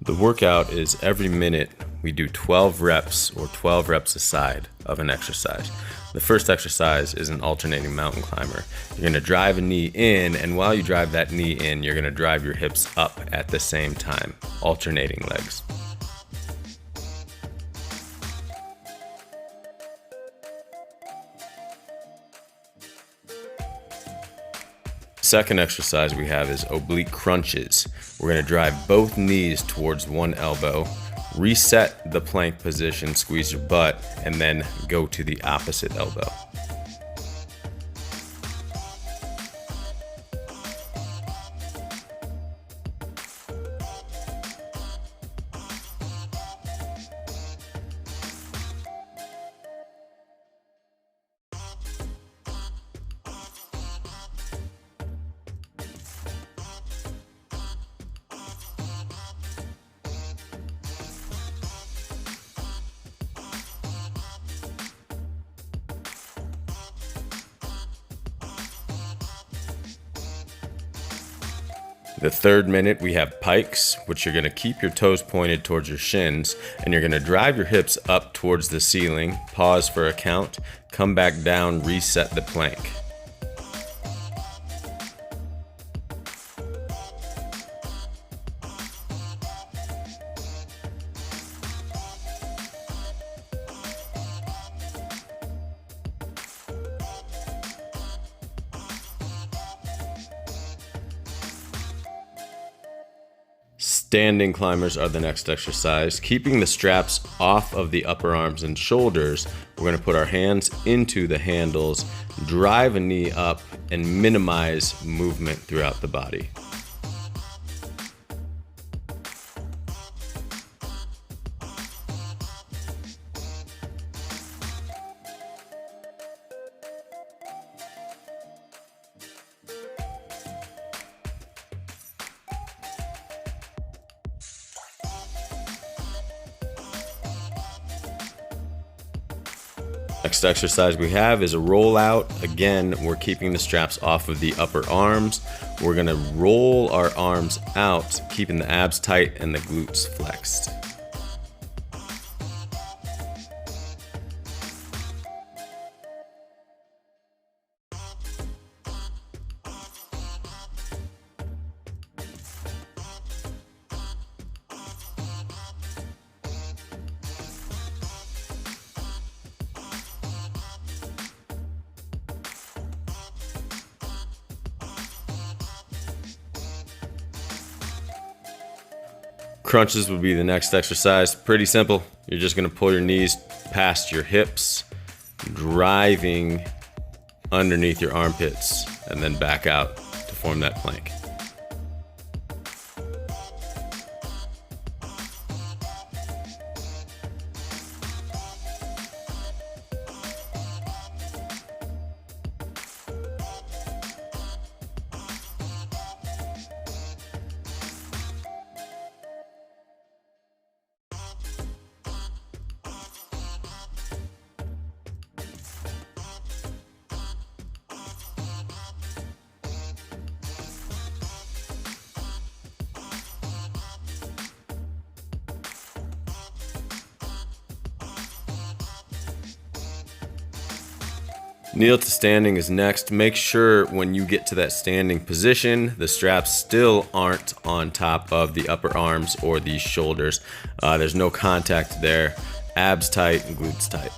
The workout is every minute we do 12 reps or 12 reps a side of an exercise. The first exercise is an alternating mountain climber. You're gonna drive a knee in, and while you drive that knee in, you're gonna drive your hips up at the same time, alternating legs. Second exercise we have is oblique crunches. We're gonna drive both knees towards one elbow, reset the plank position, squeeze your butt, and then go to the opposite elbow. The third minute we have pikes, which you're gonna keep your toes pointed towards your shins, and you're gonna drive your hips up towards the ceiling, pause for a count, come back down, reset the plank. Standing climbers are the next exercise. Keeping the straps off of the upper arms and shoulders, we're going to put our hands into the handles, drive a knee up, and minimize movement throughout the body. Next exercise we have is a rollout. Again, we're keeping the straps off of the upper arms. We're gonna roll our arms out, keeping the abs tight and the glutes flexed. Crunches would be the next exercise. Pretty simple. You're just gonna pull your knees past your hips, driving underneath your armpits, and then back out to form that plank. Kneel to standing is next. Make sure when you get to that standing position, the straps still aren't on top of the upper arms or the shoulders. There's no contact there. Abs tight and glutes tight.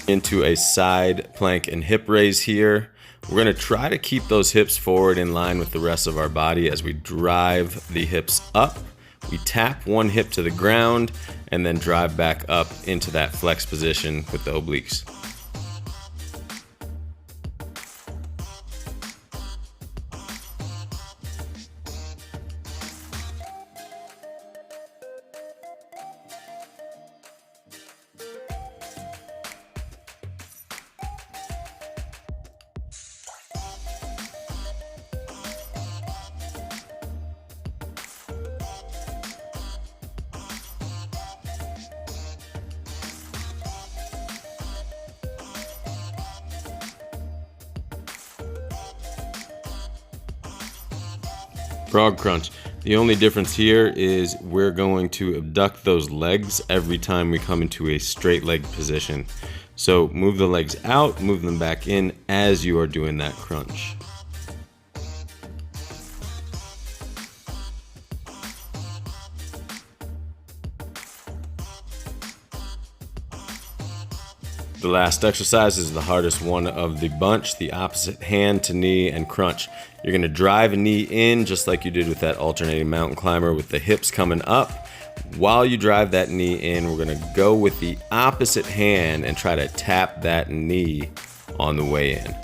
Into a side plank and hip raise here. We're going to try to keep those hips forward in line with the rest of our body as we drive the hips up. We tap one hip to the ground and then drive back up into that flex position with the obliques. Frog crunch. The only difference here is we're going to abduct those legs every time we come into a straight leg position. So move the legs out, move them back in as you are doing that crunch. The last exercise is the hardest one of the bunch, the opposite hand to knee and crunch. You're gonna drive a knee in just like you did with that alternating mountain climber with the hips coming up. While you drive that knee in, we're gonna go with the opposite hand and try to tap that knee on the way in.